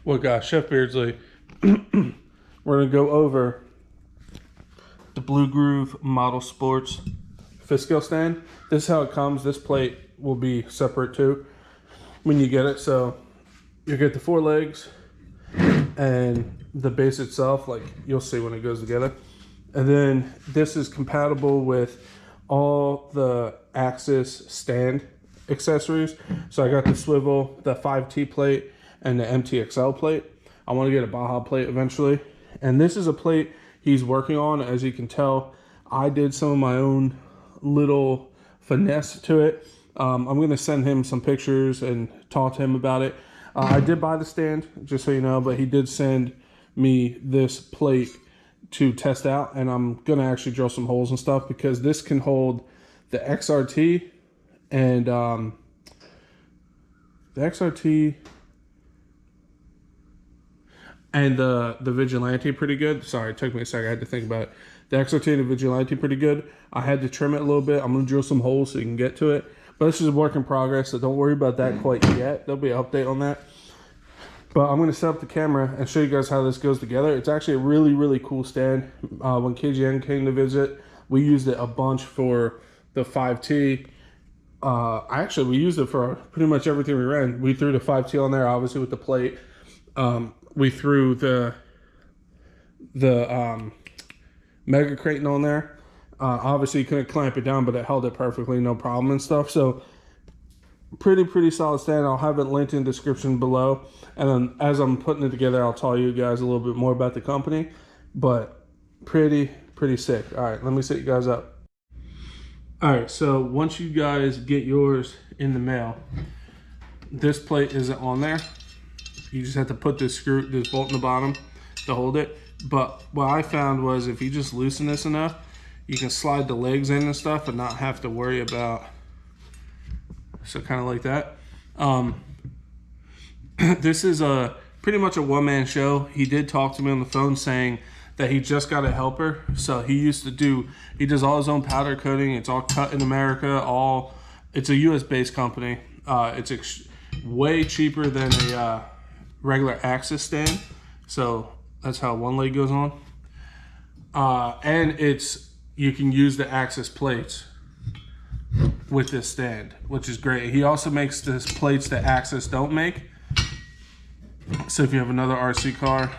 What got Chef Beardsly? We're gonna go over the Blue Groove Model Sports fifth scale stand. This is how it comes. This plate will be separate too when you get it. So you get the 4 legs and the base itself, like you'll see when it goes together. And then this is compatible with all the Axis stand accessories. So I got the swivel, the 5T plate, and the MTXL plate. I want to get a Baja plate eventually. And this is a plate he's working on. As you can tell, I did some of my own little finesse to it. I'm going to send him some pictures and talk to him about it. I did buy the stand, just so you know, but he did send me this plate to test out, and I'm going to actually drill some holes and stuff because this can hold the XRT and the XRT and the Vigilante pretty good. Sorry, it took me a second. I had to think about it. The XRT and the Vigilante pretty good. I had to trim it a little bit. I'm going to drill some holes so you can get to it. But this is a work in progress, so don't worry about that quite yet. There'll be an update on that. But I'm going to set up the camera and show you guys how this goes together. It's actually a really, really cool stand. When KGN came to visit, we used it a bunch for the 5T. We used it for pretty much everything we ran. We threw the 5T on there, obviously, with the plate. We threw the Mega Creighton on there. Obviously, you couldn't clamp it down, but it held it perfectly, no problem and stuff. So, pretty solid stand. I'll have it linked in the description below. And then as I'm putting it together, I'll tell you guys a little bit more about the company. But pretty sick. All right, let me set you guys up. All right, so once you guys get yours in the mail, this plate isn't on there. You just have to put this bolt in the bottom to hold it. But what I found was if you just loosen this enough, you can slide the legs in and stuff and not have to worry about, so kind of like that. This is pretty much a one-man show. He did talk to me on the phone saying that he just got a helper. So he does all his own powder coating. It's all cut in America. It's a US-based company. It's way cheaper than a regular Axis stand. So that's how one leg goes on. And you can use the Axis plates with this stand, which is great. He also makes this plates that Axis don't make. So if you have another RC car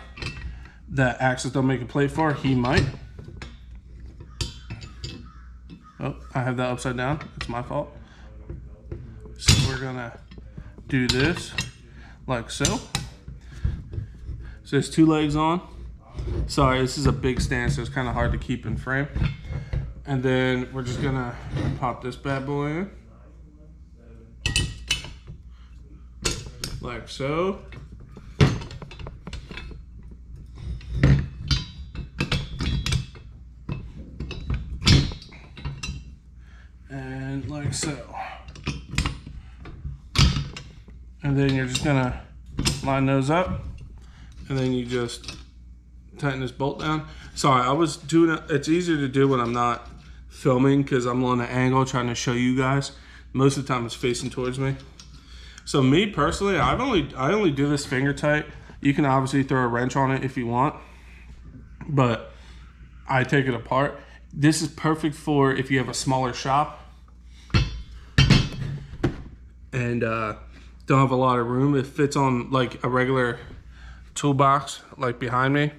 that Axis don't make a plate for, he might. Oh, I have that upside down. It's my fault. So we're gonna do this like so. So there's 2 legs on. Sorry, this is a big stand, so it's kind of hard to keep in frame. And then we're just gonna pop this bad boy in. Like so. And like so. And then you're just gonna line those up. And then you just tighten this bolt down. Sorry, I was doing it. It's easier to do when I'm not filming because I'm on an angle trying to show you guys. Most of the time it's facing towards me. So me personally, I only do this finger tight. You can obviously throw a wrench on it if you want, but I take it apart. This is perfect for if you have a smaller shop and don't have a lot of room. It fits on like a regular toolbox, like behind me,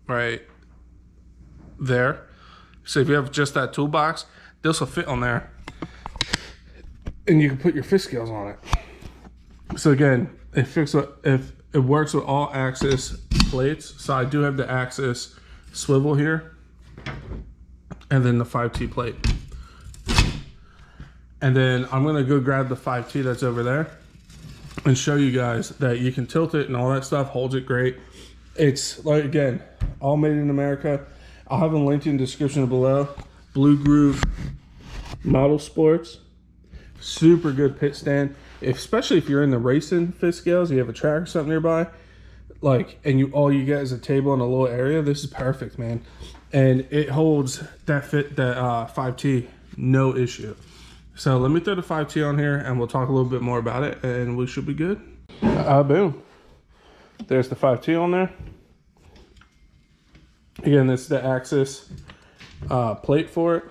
right there. So if you have just that toolbox, this will fit on there, and you can put your fifth scales on it. So again, if it works with all Axis plates. So I do have the Axis swivel here, and then the 5T plate. And then I'm gonna go grab the 5T that's over there and show you guys that you can tilt it and all that stuff, holds it great. It's like, again, all made in America. I'll have them linked in the description below. Blue Groove Model Sports. Super good pit stand, especially if you're in the racing fifth scales, you have a track or something nearby, and all you get is a table in a little area. This is perfect, man. And it holds that 5T, no issue. So let me throw the 5T on here and we'll talk a little bit more about it and we should be good. Boom. There's the 5.2 on there. Again, this is the axis plate for it.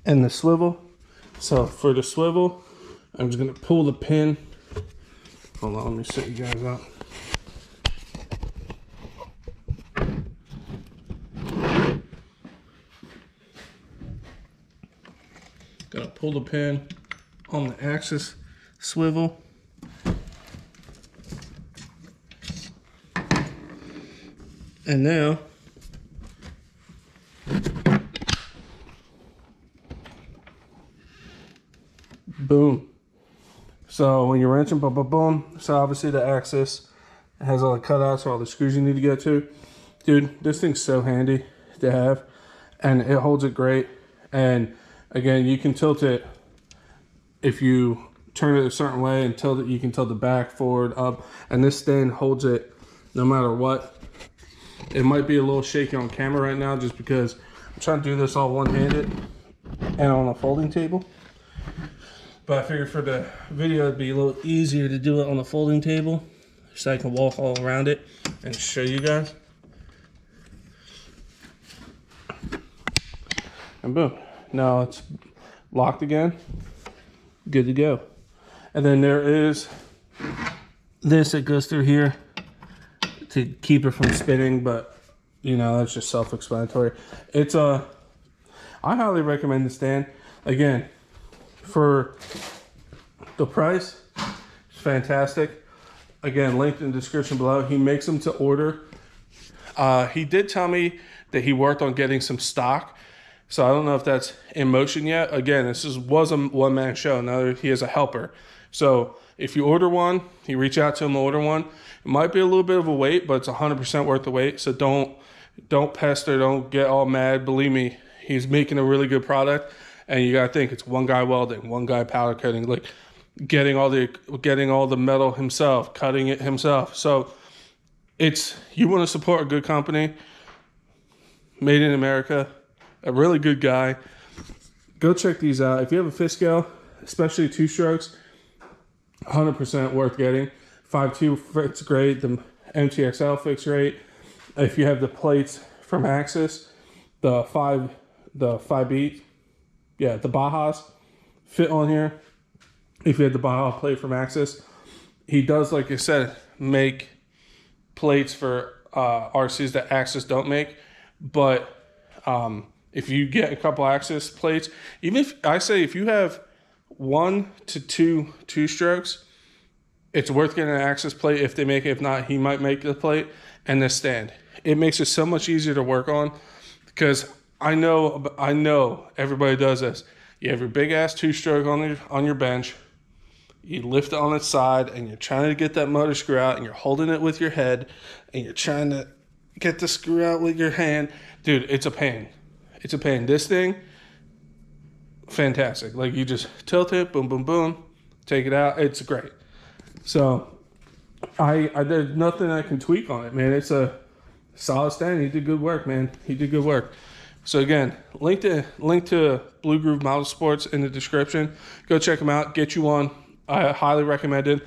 And the swivel. So for the swivel, I'm just gonna pull the pin. Hold on, let me set you guys up. Gotta pull the pin on the axis swivel. And now, boom. So when you're wrenching, boom, boom, boom. So obviously the axis has all the cutouts, all the screws you need to get to. Dude, this thing's so handy to have, and it holds it great. And again, you can tilt it if you turn it a certain way and tilt it. You can tilt it back, forward, up, and this stand holds it no matter what. It might be a little shaky on camera right now just because I'm trying to do this all one-handed and on a folding table. But I figured for the video it'd be a little easier to do it on a folding table so I can walk all around it and show you guys. And boom. Now it's locked again. Good to go. And then there is this that goes through here to keep it from spinning, but you know, that's just self-explanatory. It's I highly recommend the stand. Again, for the price, it's fantastic. Again, linked in the description below. He makes them to order. He did tell me that he worked on getting some stock, so I don't know if that's in motion yet. Again, this was a one-man show. Now he has a helper. So if you order one, you reach out to him to order one. It might be a little bit of a wait, but it's 100% worth the wait. So don't pester, don't get all mad. Believe me, he's making a really good product, and you gotta think it's one guy welding, one guy powder coating, like getting all the metal himself, cutting it himself. So you want to support a good company, made in America, a really good guy. Go check these out. If you have a fish scale, especially 2 strokes, 100% worth getting. 5.2 fits great. The MTXL fits great. If you have the plates from Axis, the 5B, yeah, the Bajas fit on here. If you had the Baja plate from Axis, he does, like I said, make plates for RCs that Axis don't make. But if you get a couple Axis plates, even if you have 1 to 2 strokes, it's worth getting an Axis plate if they make it. If not, he might make the plate and the stand. It makes it so much easier to work on, because I know everybody does this. You have your big ass 2-stroke on your bench. You lift it on its side and you're trying to get that motor screw out, and you're holding it with your head and you're trying to get the screw out with your hand. Dude, it's a pain. It's a pain. This thing, fantastic. Like, you just tilt it, boom, boom, boom, take it out. It's great. So there's nothing I can tweak on it, man. It's a solid stand. He did good work, man. He did good work. So again, link to Blue Groove Modelsports in the description. Go check him out. Get you one. I highly recommend it.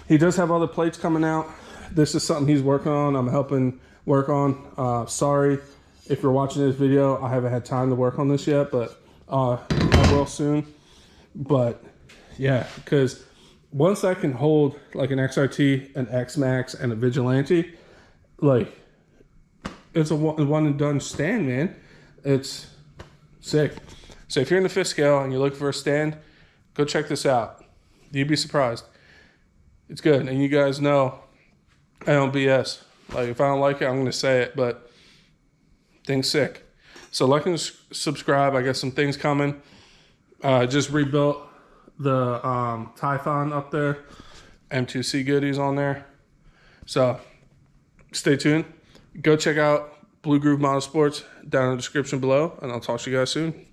He does have other plates coming out. This is something he's working on. I'm helping work on. Sorry if you're watching this video. I haven't had time to work on this yet, but I will soon. But yeah, because once I can hold like an XRT, an X-Max, and a Vigilante, like, it's a one and done stand, man. It's sick. So if you're in the fifth scale and you're looking for a stand, go check this out. You'd be surprised. It's good. And you guys know I don't BS. Like, if I don't like it, I'm going to say it, but thing's sick. So like and subscribe. I got some things coming. Just rebuilt the Typhon up there. M2C goodies on there. So stay tuned. Go check out Blue Groove Modelsports down in the description below, and I'll talk to you guys soon.